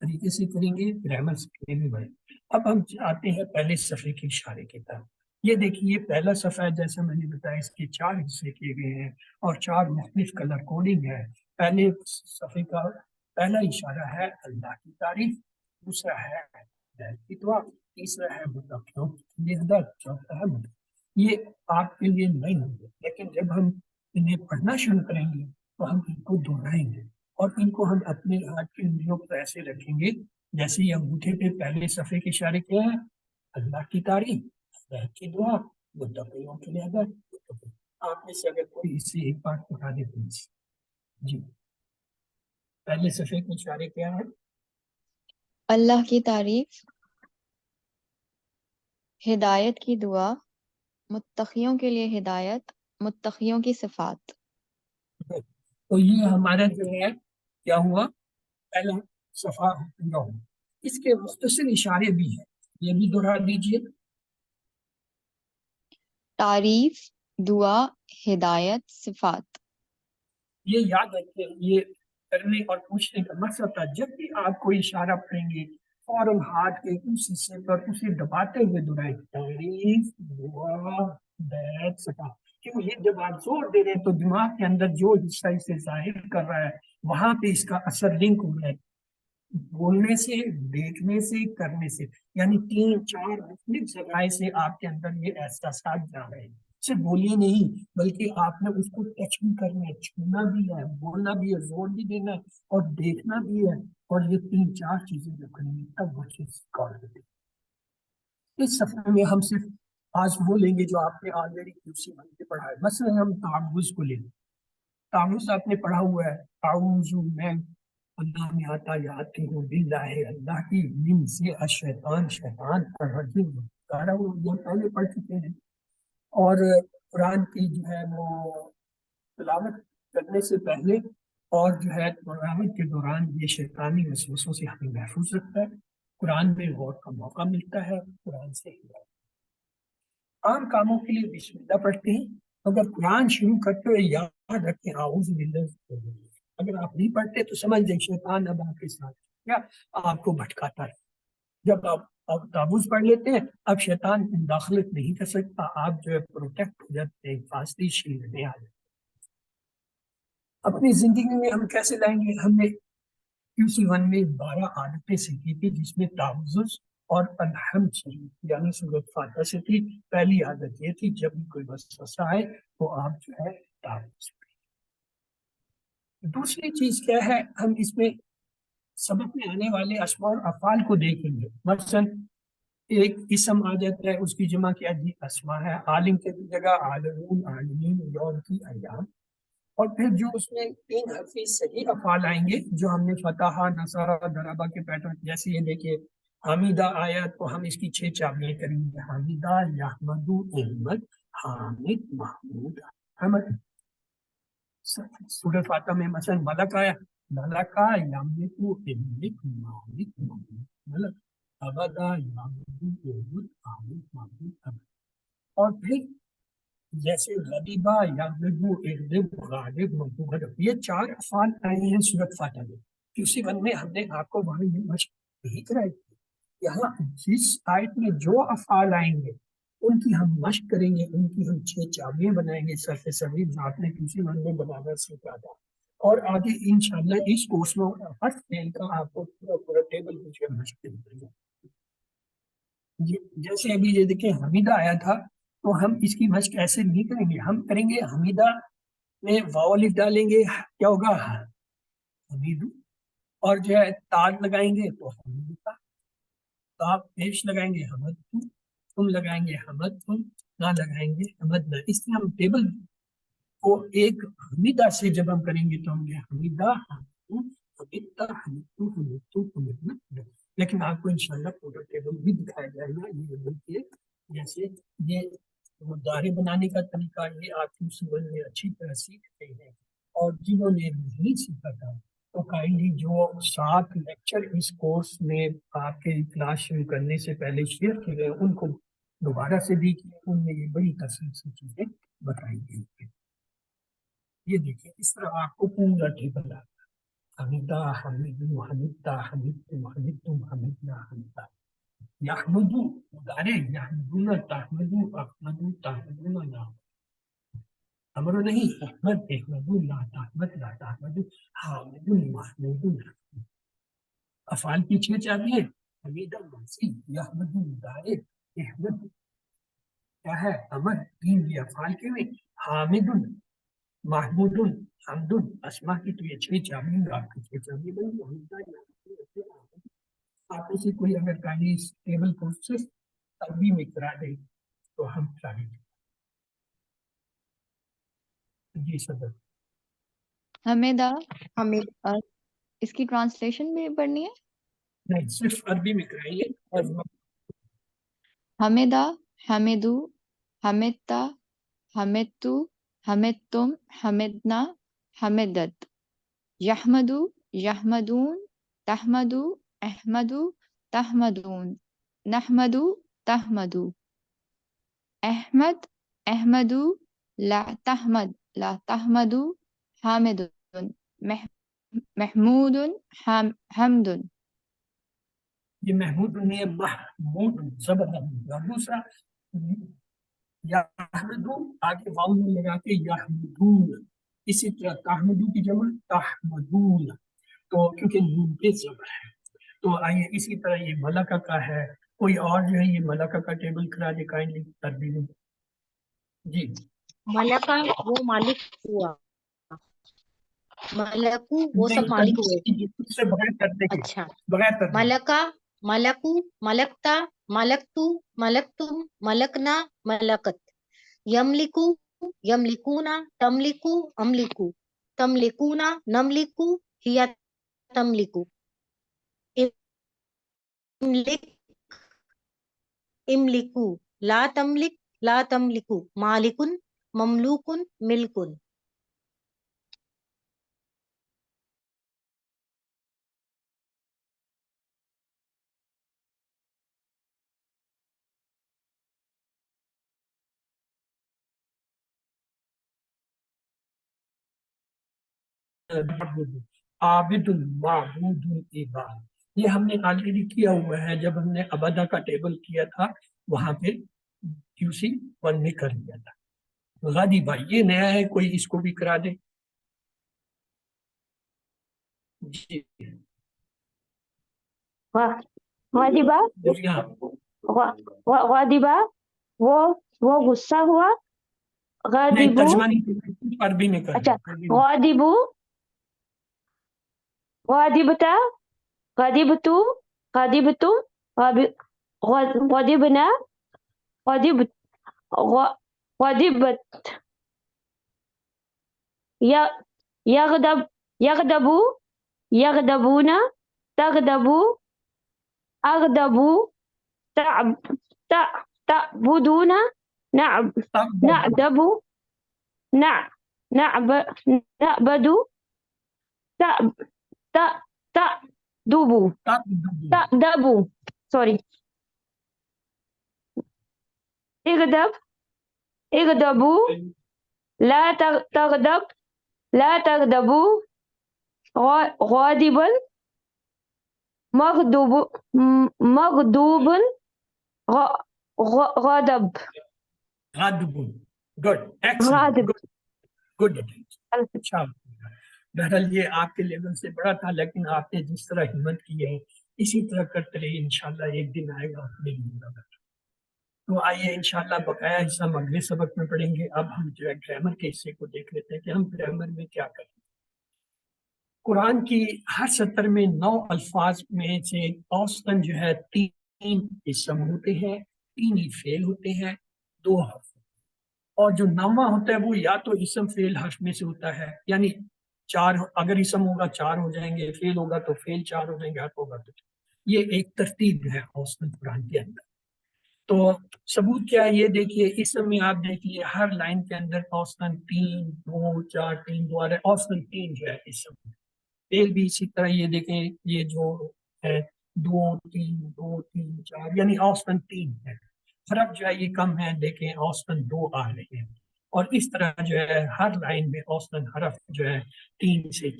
طریقے سے کریں گے، گرامر سیکھنے میں بڑھیں۔ اب ہم آتے ہیں پہلے صفحے کے اشارے کی طرف۔ یہ دیکھیے پہلا صفحہ ہے، جیسا میں نے بتایا اس کے 4 حصے کیے گئے ہیں اور 4 مختلف کلر کوڈنگ ہے۔ پہلے صفحے کا پہلا اشارہ ہے اللہ کی تعریف، دوسرا ہے ہدایت کی دعا، تیسرا ہے متقیوں کی ہدایت، چوتھا ہے مدد۔ یہ آپ کے لیے نہیں ہوں گے، لیکن جب ہم انہیں پڑھنا شروع کریں گے تو ہم ان کو دہرائیں گے اور ان کو ہم اپنے ہاتھ کے انگلیوں پر ایسے رکھیں گے جیسے یہ انگوٹھے پہ پہلے صفحے کے اشارے کیا ہے، اللہ کی تعریف، ہدایت کی دعا، متقیوں کے لیے ہدایت۔ آپ میں سے اگر کوئی اس سے ایک بات اٹھا دے پلیز۔ جی پہلے صفحے کے اشارے کیا ہے؟ اللہ کی تعریف، ہدایت کی دعا، متقیوں کے لیے ہدایت، متقیوں کی صفات۔ تو یہ ہمارا جو ہے کیا ہوا، پہلا صفحہ پورا ہوا۔ اس کے مختصر اشارے بھی ہیں، یہ بھی دہرا دیجیے۔ تعریف، دعا، ہدایت، صفات۔ یہ یاد رکھیں، یہ کرنے اور پوچھنے کا مقصد تھا جب بھی آپ کوئی اشارہ پڑھیں گے فوراً ہاتھ کے اس حصے پر اسے دباتے ہوئے دہرائیں، تعریف، دعا، ہدایت، صفات۔ کیوں یہ جب آپ زور دے رہے ہیں تو دماغ کے اندر جو حصہ اسے ظاہر کر رہا ہے وہاں پہ اس کا اثر لنک ہو رہا ہے، بولنے سے، دیکھنے سے، کرنے سے، یعنی 3-4 مختلف ذرائع سے آپ کے اندر یہ احساسات جا رہے ہیں۔ صرف بولیے نہیں بلکہ آپ نے اس کو ٹچ بھی کرنا ہے، چھونا بھی ہے، بولنا بھی ہے، زور بھی دینا ہے اور دیکھنا بھی ہے، اور یہ 3-4 چیزیں جب کریں گے تب وہ چیز کار ہوتی ہے۔ اس صفحے میں ہم صرف آج وہ لیں گے جو آپ نے آلریڈی QC بن کے پڑھا ہے۔ مثلا ہم تعوذ کو لیں گے۔ تعوذ آپ نے پڑھا ہوا ہے، اعوذ میں اللہ میں آتا یاد کی ہوں باللہ اللہ کی، من سے الشیطان شیطان الرجیم، یہ پہلے پڑھ چکے ہیں۔ اور قرآن کی جو ہے وہ تلاوت کرنے سے پہلے اور جو ہے تلاوت کے دوران یہ شیطانی وسوسوں سے ہمیں محفوظ رکھتا ہے، قرآن میں غور کا موقع ملتا ہے، قرآن سے ہدایت۔ عام کاموں کے لیے بسم اللہ پڑھتے ہیں، اگر قرآن شروع کرتے ہوئے یاد رکھیں اعوذ باللہ، اگر آپ نہیں پڑھتے تو سمجھ دیں شیطان اب آپ کے ساتھ کیا آپ کو بھٹکاتا ہے۔ جب آپ تعوذ پڑھ لیتے ہیں اب شیطان داخلت نہیں کر سکتا، آپ جو ہے پروٹیکٹ ہو جاتے ہیں، حفاظتی شیلڈ میں آ جاتے ہیں۔ اپنی زندگی میں ہم کیسے لائیں گے؟ ہم نے QC1 میں 12 عادتیں سیکھی تھی جس میں تعوذ اور الحمد شریف یعنی سورۃ فاتحہ سے تھی۔ پہلی عادت یہ تھی جب بھی کوئی وسوسہ آئے تو آپ جو ہے تعوذ پڑھیں۔ دوسری چیز کیا ہے، ہم اس میں سبق میں آنے والے اسماء اور افعال کو دیکھیں گے۔ مثلا ایک اسم آ جاتا ہے، اس کی جمع کیا جی اسماء ہے، عالم کی جگہ عالمون، عالمین، یوم کی، ایام۔ اور پھر جو اس میں 3 حرفی صحیح افعال آئیں گے جو ہم نے فتح، نصارہ، ضربہ کے پیٹرن، جیسے یہ دیکھیے حمیدہ آیا تو ہم اس کی 6 چابیاں کریں گے، حمیدہ، یحمدو، احمد، حامد، محمود، حمد۔ سورہ فاتحہ میں مثلا ملک آیا، ملکا، یملکو، املک، مالک، مملک، ملک، عبدا، یعبدو، اعبد، عابد، معبود، عبد۔ اور پھر جیسے غریبہ، یغلبو، اغلب، غالب، مغلوب، غلب، یہ 4 افعال آئے ہیں سورۃ فاتحہ میں۔ QC1 میں ہم نے آپ کو وہاں یہ مشق نہیں کرائی تھی۔ یہاں جس آیت میں جو افعال آئیں گے ان کی ہم مشق کریں گے، ان کی ہم 6 چابیاں بنائیں گے، صرف صغیر جو آپ نے QC1 میں بنانا سیکھا تھا۔ اور آگے انشاءاللہ اس کورس میں ہر فعل کا آپ کو پورا ٹیبل مجھے مشق کریں گے۔ جیسے ابھی یہ دیکھیں حمیدہ آیا تھا تو ہم اس کی مشق ایسے نہیں کریں گے، ہم کریں گے حمیدہ میں واو الف ڈالیں گے، کیا ہوگا حمیدو، اور جو ہے تاج لگائیں گے تو حمیدہ، تاب پیش لگائیں گے حمد تم لگائیں گے حمد تم، نہ لگائیں گے حمد نہ. اس لیے ہم ٹیبل کو ایک حمیدہ سے جب ہم کریں گے تو ہم گے حمیدہ حمیدہ حمیدہ حمیدہ. لیکن آپ کو انشاءاللہ پورا ٹیبل بھی دکھایا جائے گا. یہ بلکہ جیسے یہ مدارے بنانے کا طریقہ یہ آپ کی سمجھ میں اچھی طرح سیکھتے ہیں، اور جنہوں نے نہیں سیکھا تھا تو کائنڈلی جو 7 لیکچر اس کورس میں آپ کے کلاس شروع کرنے سے پہلے شیئر کیے گئے ان کو دوبارہ سے دیکھیے، ان میں یہ بڑی تفصیل سے چیزیں بتائی گئی ہیں. یہ دیکھیے اس طرح آپ کو پورا ٹیبل آتا ہے. حمیدہ حمیدو حمیدہ حمیدتم حمیدتم حمیدنا حمیدہ. یحمدو مدارے یحمدون تحمدو احمدو تحمدون لا امر نہیں احمد احمدو لا تحمد لا تحمدو حامد محمود. افعال کی 6 چابیاں حمیدہ منصی یحمدو مدارے احمد کیا ہے امر 3 یہ افعال کے میں حامد محمود حمد اسما کی تو یہ 6 چابیاں آپ کی 6 چابیاں بن گئی. آپ میں سے کوئی اگر کہیں اس ٹیبل پروسیس عربی میں کرا دے تو ہم چاہیں گے. جی صدر. حمیدہ حمید اس کی ٹرانسلیشن بھی پڑھنی ہے. نہیں صرف عربی میں کرائیے. اور حمیدہ حمیدو حمیدتا حمیدتو حمیدتم حمیدنا حمیدت. یحمدو یحمدون تحمدو احمدو تحمدون نحمدو تحمدو. احمد احمدو لا تحمد لا تحمدو حامد محمود حمد. یہ محمود نہیں ہے محمود زبر ہے. اور دوسرا یحمدو آگے واو میں لگا کے یحمدون. اسی طرح تحمدو کی جمع تحمدون تو کیونکہ نون پہ زبر ہے. تو آئیے اسی طرح یہ ملکہ کا ہے. کوئی اور جو ہے یہ ملکہ کا ٹیبل کرا دے کائنڈلی تربیت میں. جی ملکہ وہ مالک ہوا، ملکو وہ سب مالک ہوئے. سے بغیر کرتے کے اچھا بغیر تربیت. ملکہ ملکو ملکتا ملکتو ملکتم ملکنا ملکت. یملکو یملکونا تملکو املکو تملکونا نملکو ہیا تملکو. املک املکو لا تملک لا تملکو مالکن مملوکن ملکن. عابد معبود عباد یہ ہم نے آلریڈی کیا ہوا ہے. جب ہم نے ابدا کا ٹیبل کیا تھا وہاں پہ QC 1 میں کر لیا تھا. غادی بھائی یہ نیا ہے کوئی اس کو بھی کرا دے. جی غاضبہ جی ہاں غاضبہ وہ غصہ ہوا. نہیں غاضبو ترجمہ نہیں کرنا، عربی میں کر اچھا عربی میں. غاضبو غاضبتا غاضبتو غاضبتم غاضبنا غاضبت غاضبت. يغضب يغضبو يغضبون تغضبو أغضبو تعبدون نعبد نعبد تأدبو sorry اغضبوا لا تغضب لا تغضبوا غاضبا مغضوب غضب غضب گڈ غاضب. گڈ. اچھا بہرحال یہ آپ کے لیول سے بڑا تھا لیکن آپ نے جس طرح ہمت کی ہے اسی طرح کرتے رہیے. انشاءاللہ ایک دن آئے گا مل جائے گا. تو آئیے انشاءاللہ بقایا حصہ ہم اگلے سبق میں پڑھیں گے. اب ہم جو ہے گرامر کے حصے کو دیکھ لیتے ہیں کہ ہم گرامر میں کیا کریں. قرآن کی ہر سطر میں 9 الفاظ میں سے اوسطاً جو ہے 3 اسم ہوتے ہیں، 3 ہی فعل ہوتے ہیں، 2 حرف، اور جو 9واں ہوتا ہے وہ یا تو اسم فعل حرف میں سے ہوتا ہے، یعنی 4 اگر اسم ہوگا 4 ہو جائیں گے، فعل ہوگا تو فعل 4 ہو جائیں گے، حرف ہوگا تو 4۔ یہ ایک ترتیب ہے اوسطاً قرآن کے اندر۔ تو ثبوت کیا ہے یہ دیکھیے، اسم میں آپ دیکھیے ہر لائن کے اندر اوسطاً 3 2 4 3 2 اوسطاً 3 جو ہے اسم، فعل بھی اسی طرح یہ دیکھیں، یہ جو ہے 2 3 2 3 4 یعنی اوسطاً 3 ہے۔ حرف جو ہے یہ کم ہے، دیکھیں اوسطاً 2 آ رہے ہیں، اور اس طرح جو ہے ہر لائن میں اوسطاً حرف جو ہے 3 سے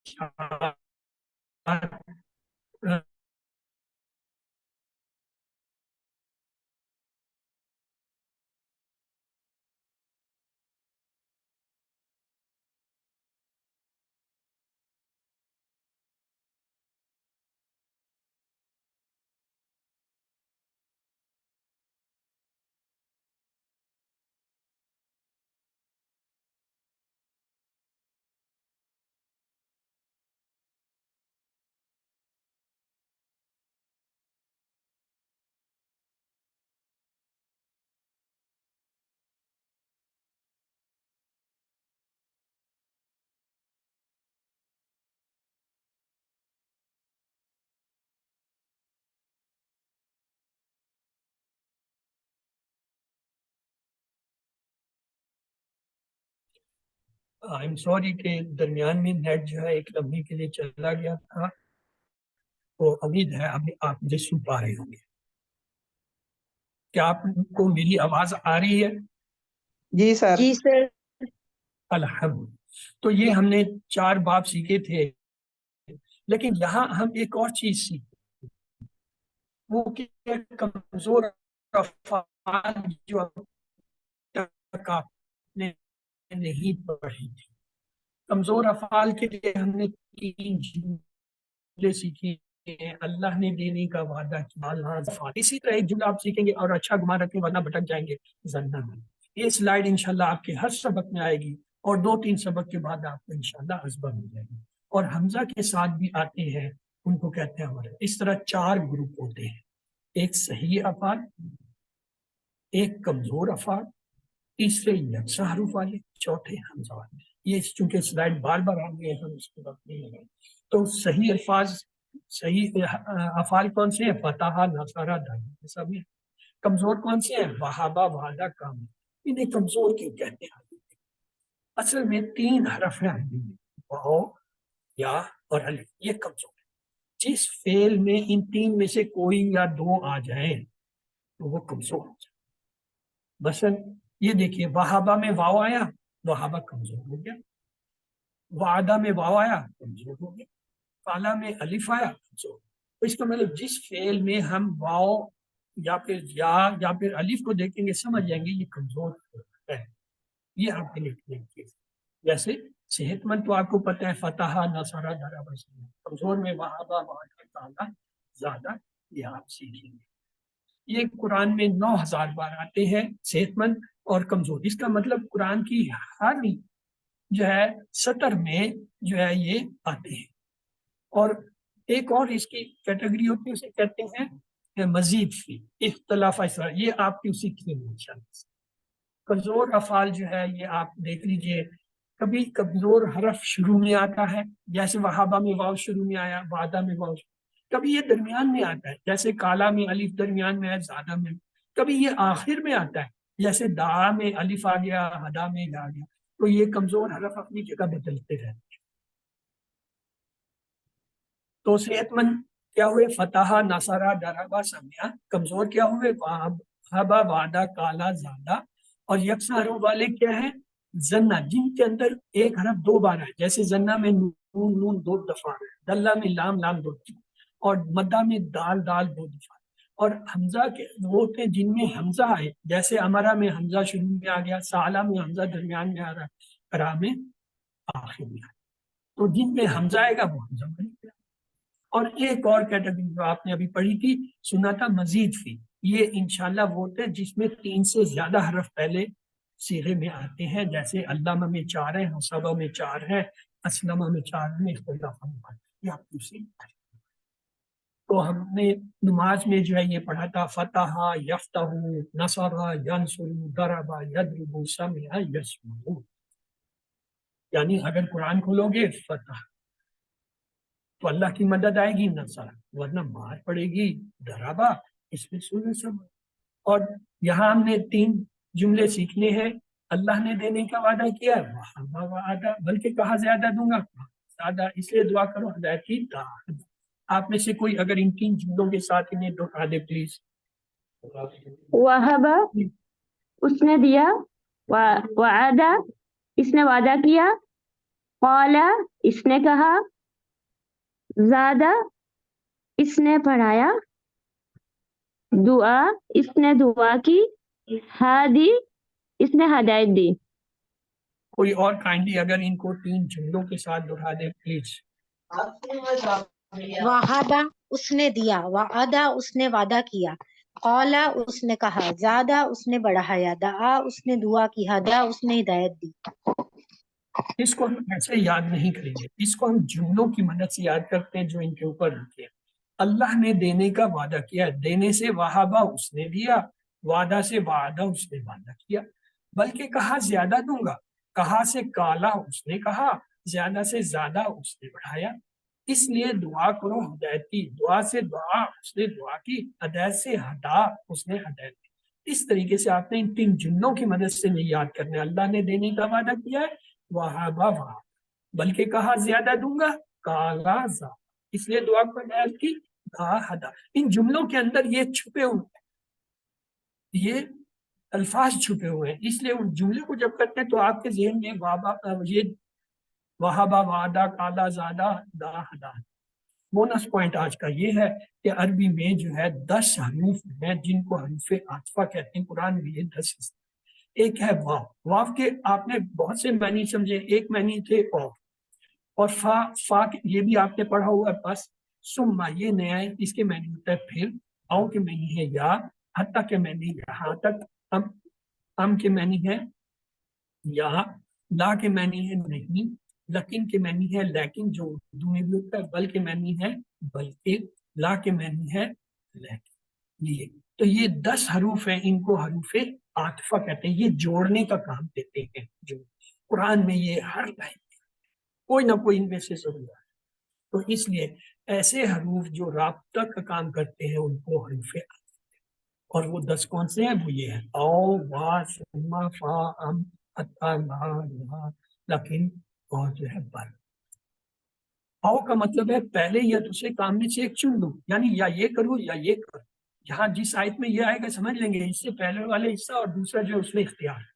4 I'm sorry کہ درمیان میں نیٹ جو ہے ایک لمحے کے لیے چلا گیا تھا، تو امید ہے ابھی آپ مجھے سن پا رہے ہوں گے۔ کیا آپ کو میری آواز آ رہی ہے؟ جی سر۔ جی سر۔ الحمد۔ تو یہ ہم نے 4 باب سیکھے تھے، لیکن یہاں ہم ایک اور چیز سیکھیں، وہ کہ کمزور افعال جو اب تک آپ نے نہیں پڑھی تھی۔ کمزور افعال کے لیے ہم نے 3 جملے سیکھے ہیں۔ اللہ نے دینے کا وعدہ کیا، اسی طرح ایک جملہ آپ سیکھیں گے، اور اچھا گمان رکھیں ورنہ بھٹک جائیں گے زندہ میں۔ یہ سلائیڈ انشاءاللہ آپ کے ہر سبق میں آئے گی، اور 2-3 سبق کے بعد آپ کو انشاءاللہ ازبر ہو جائے گی۔ اور حمزہ کے ساتھ بھی آتے ہیں، ان کو کہتے ہیں ہمارے۔ اس طرح 4 گروپ ہوتے ہیں، ایک صحیح افعال، ایک کمزور افعال، تیسرے یکساں حروف والے، چوتھے حمزہ والے۔ یہ چونکہ سلائیڈ بار بار آ گئے ہیں، ہم اس کو وقت نہیں لگائیں۔ تو صحیح الفاظ، صحیح افعال کون سے ہیں؟ فتح، نصرہ، دعا، سب ہیں۔ کمزور کون سے ہیں؟ وہابہ، وعدہ، کام۔ انہیں کمزور کیوں کہتے ہیں؟ اصل میں 3 حرف ہیں عربی میں، واو، یا اور الف، یہ کمزور ہے۔ جس فعل میں ان 3 میں سے کوئی یا 2 آ جائیں تو وہ کمزور ہو جائے۔ مثلا یہ دیکھیے، وہابہ میں واو آیا، وہابہ کمزور ہو گیا۔ وعدہ میں واو آیا، کمزور ہو گیا۔ کالا میں الف آیا، کمزور۔ تو اس کا مطلب جس فعل میں ہم واو یا پھر یا پھر الف کو دیکھیں گے سمجھ جائیں گے یہ کمزور ہے۔ یہ آپ کے لکھنے کی چیز۔ جیسے صحت مند تو آپ کو پتہ ہے، فتح، نصرہ، ضرب، کمزور میں وہابہ، وعدہ، کالا، زیادہ، یہ آپ سیکھیں گے۔ یہ قرآن میں 9000 بار آتے ہیں، صحت مند اور کمزور۔ اس کا مطلب قرآن کی ہر جو ہے سطر میں جو ہے یہ آتے ہیں۔ اور ایک اور اس کی کیٹیگری ہوتی ہے، اسے کہتے ہیں مزید فی، اختلاف اسرار۔ یہ آپ کی سیکھیں گے انشاءاللہ۔ کمزور افعال جو ہے یہ آپ دیکھ لیجئے، کبھی کمزور حرف شروع میں آتا ہے، جیسے وہابہ میں واو شروع میں آیا، وعدہ میں واو، کبھی یہ درمیان میں آتا ہے، جیسے کالا میں الف درمیان میں ہے، زیادہ میں، کبھی یہ آخر میں آتا ہے، جیسے دعا میں الف آ گیا، ہدا میں آ گیا۔ تو یہ کمزور حرف اپنی جگہ بدلتے رہتے ہیں۔ تو صحت مند کیا ہوئے؟ فتح، نصرہ، ضرب، سمع۔ کمزور کیا ہوئے؟ وہابہ، وعدہ، کالا، زیادہ۔ اور یکساں حروف والے کیا ہیں؟ زنہ، جن کے اندر ایک حرف 2 بار ہے، جیسے زنہ میں نون نون 2 دفعہ ہے، دلہ میں لام لام 2 دفعہ، اور مدہ میں دال دال 2 دفعہ۔ اور حمزہ کے وہ ہوتے ہیں جن میں حمزہ آئے، جیسے امرہ میں حمزہ شروع میں آ گیا، سالہ میں حمزہ درمیان میں آ رہا ہے، قرا میں آخر میں آ رہا ہے۔ تو جن میں حمزہ آئے گا وہ حمزہ بنے گا۔ اور ایک اور کیٹیگری جو آپ نے ابھی پڑھی تھی، سنا تھا مزید فی، یہ انشاءاللہ وہ ہوتے ہیں جس میں 3 سے زیادہ حرف پہلے صیغے میں آتے ہیں، جیسے علامہ میں 4 ہیں، حسبہ میں 4 ہیں، اسلمہ میں 4 میں اختلاف ہوا، یہ آپ دوسری تو ہم نے نماز میں جو ہے یہ پڑھا تھا فتح یفتح نصر ینصر ضرب یضرب سمع یسمع، یعنی اگر قرآن کھولو گے فتح تو اللہ کی مدد آئے گی، نصر ورنہ مار پڑے گی، ضربا اس میں سن سب۔ اور یہاں ہم نے 3 جملے سیکھنے ہیں۔ اللہ نے دینے کا وعدہ کیا وہاں وعدہ، بلکہ کہا زیادہ دوں گا زیادہ، اس لیے دعا کرو ہدایت کی دعا۔ آپ میں سے کوئی اگر ان 3 جملوں کے ساتھ انہیں دوہرا دے پلیز۔ وہب اس نے دیا، وعدہ اس نے وعدہ کیا، قال اس نے کہا، زادہ اس نے پڑھایا، دعا اس نے دعا کی، ہادی اس نے ہدایت دی۔ کوئی اور کائنڈلی اگر ان کو 3 جملوں کے ساتھ دوہرا دے پلیز۔ وہابا اس نے دیا، وعدہ اس نے وعدہ کیا، قالا اس نے کہا، زادہ اس نے بڑھایا، دعا اس نے دعا کی، ہدا اس نے ہدایت دی۔ اس کو ہم ایسے یاد نہیں کریں گے، اس کو ہم جملوں کی مدد سے یاد کرتے ہیں جو ان کے اوپر لکھے ہیں۔ اللہ نے دینے کا وعدہ کیا، دینے سے وہابا اس نے دیا، وعدہ سے وعدہ اس نے وعدہ کیا، بلکہ کہا زیادہ دوں گا، کہا سے کالا اس نے کہا، زیادہ سے زیادہ اس نے بڑھایا، اس لیے دعا کرو ہدایت کی، دعا سے دعا اس نے دعا کی، ہدایت سے ہدا اس نے ہدایت کی۔ اس طریقے سے آپ نے ان 3 جملوں کی مدد سے نہیں یاد کرنا ہے۔ اللہ نے دینے کا وعدہ کیا ہے وہابا وہابا، بلکہ کہا زیادہ دوں گا، کالا زا، اس لیے دعا کو ہدایت کی، دا ہدا۔ ان جملوں کے اندر یہ چھپے ہوئے ہیں، یہ الفاظ چھپے ہوئے ہیں، اس لیے ان جملے کو جب کرتے ہیں تو آپ کے ذہن میں یہ وہابا وعدہ کالا زادہ دا ہدا۔ بونس پوائنٹ آج کا یہ ہے کہ عربی میں جو ہے 10 حروف ہیں جن کو حروف عاطفہ کہتے ہیں، قرآن میں یہ 10 ہیں۔ ایک ہے واو، واو کے آپ نے بہت سے معنی سمجھے، ایک معنی تھے اور فا یہ بھی آپ نے پڑھا ہوا ہے، بس سما یہ نیا ہے، اس کے معنی ہوتا ہے پھر، او کے معنی ہے یا، حتیٰ کے معنی یہاں تک، ام کے معنی ہے یا، لا کے معنی ہے نہیں، لیکن کے معنی ہے لیکن جو اردو میں بھی ہوتا ہے، بل کے معنی ہے بلکہ، لا کے معنی ہے لیکن۔ یہ تو یہ 10 حروف ہیں، ان کو حروف عاطفہ کہتے ہیں، یہ جوڑنے کا کام دیتے ہیں، جو قرآن میں یہ ہر لائن کوئی نہ کوئی ان میں سے ضرور ہے۔ تو اس لیے ایسے حروف جو رابطہ کا کام کرتے ہیں ان کو حروف عاطفہ، اور وہ 10 کون سے ہیں؟ وہ یہ ہے او وا سما فا ام حتی لا لا لیکن اور جو ہے بل۔ او کا مطلب ہے پہلے یا دوسرے کام میں سے ایک چن لو، یعنی یا یہ کرو یا یہ کرو۔ جہاں جس آیت میں یہ آئے گا سمجھ لیں گے، اس سے پہلے والے حصہ اور دوسرا جو اس میں اختیار ہے۔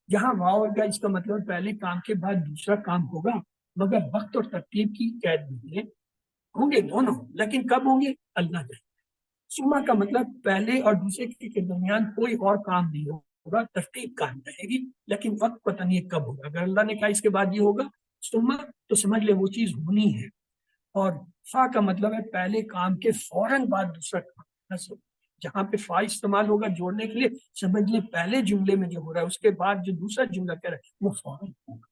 جہاں واو ہوگا اس کا مطلب پہلے کام کے بعد دوسرا کام ہوگا، مگر وقت اور ترتیب کی قید نہیں ہے، ہوں گے دونوں، لیکن کب ہوں گے اللہ جائے۔ سما کا مطلب پہلے اور دوسرے کے درمیان کوئی اور کام نہیں ہوگا، ترتیب قائم رہے گی، لیکن وقت پتہ نہیں کب ہوگا۔ اگر اللہ نے کہا اس کے بعد یہ ہوگا سما تو سمجھ لے وہ چیز ہونی ہے۔ اور فا کا مطلب ہے پہلے کام کے فوراً بعد دوسرا کام، جہاں پہ فا استعمال ہوگا جوڑنے کے لیے سمجھ لیں پہلے جملے میں جو ہو رہا ہے اس کے بعد جو دوسرا جملہ کہہ رہا ہے وہ فوراً ہوگا۔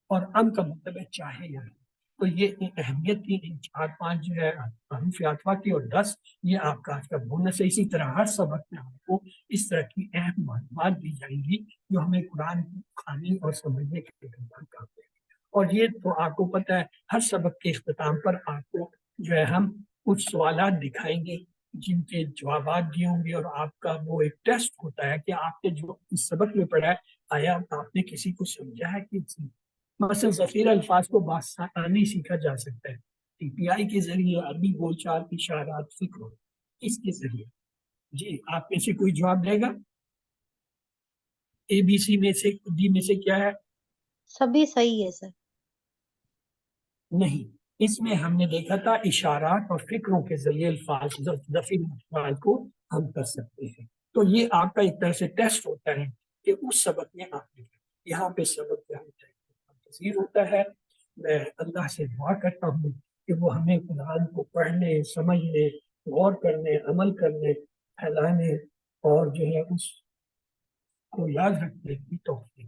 اور ام کا مطلب ہے چاہے یا نہیں۔ تو یہ اہمیت کی ان 4-5 جو ہے حروف عاطفہ کی اور 10 یہ آپ کا آج کا بونس ہے۔ اسی طرح ہر سبق میں آپ کو اس طرح کی اہم معلومات دی جائیں گی جو ہمیں قرآن کو کھانے اور سمجھنے کے لیے کام دیں۔ اور یہ تو آپ کو پتہ ہے ہر سبق کے اختتام پر آپ کو جو ہے ہم کچھ سوالات دکھائیں گے جن کے جوابات دیے ہوں گے، اور آپ کا وہ ایک ٹیسٹ ہوتا ہے کہ آپ نے جو اس سبق میں پڑھا ہے آیا آپ نے کسی کو سمجھا ہے کہ مثلا ذخیرہ الفاظ کو بآسانی سیکھا جا سکتا ہے ٹی پی آئی کے ذریعے، عربی بول چال، اشارات، فکر اس کے ذریعے۔ جی آپ میں سے کوئی جواب دے گا؟ اے بی سی میں سے ڈی میں سے کیا ہے؟ سبھی صحیح ہے سر۔ نہیں، اس میں ہم نے دیکھا تھا اشارات اور فکروں کے ذریعے الفاظ ذخیرہ الفاظ کو ہم کر سکتے ہیں۔ تو یہ آپ کا ایک طرح سے ٹیسٹ ہوتا ہے کہ اس سبق میں آپ نے یہاں پہ سبق کیا ہوتا ہے۔ میں اللہ سے دعا کرتا ہوں کہ وہ ہمیں قرآن کو پڑھنے، سمجھنے، غور کرنے، عمل کرنے، پھیلانے اور جو ہے اس کو یاد رکھنے کی توفیق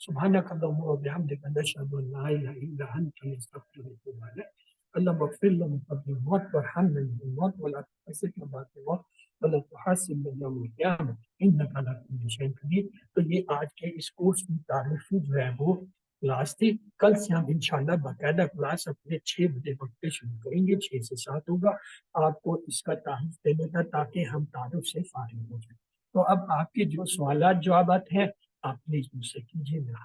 سبحانك اللهم وبحمدك نشهد ان لا اله الا انت نستغفرك ونتوب اليك اللهم اغفر لنا قبل الموت وارحمنا من الموت ولا تحاسبنا بعد الموت ولا تحاسبنا يوم القیامة انك على كل شيء قدير. تو یہ آج کے اس کورس کی تعریف جو ہے وہ کلاس تھی. کل سے ہم انشاءاللہ باقاعدہ کلاس اپنے 6 بجے وقت پہ شروع کریں گے. 6 سے 7 ہوگا. آپ کو اس کا تعارف دینے کا تاکہ ہم تعارف سے فارغ ہو جائیں. تو اب آپ کے جو سوالات جوابات ہیں آپ پلیز مجھ سے کیجیے.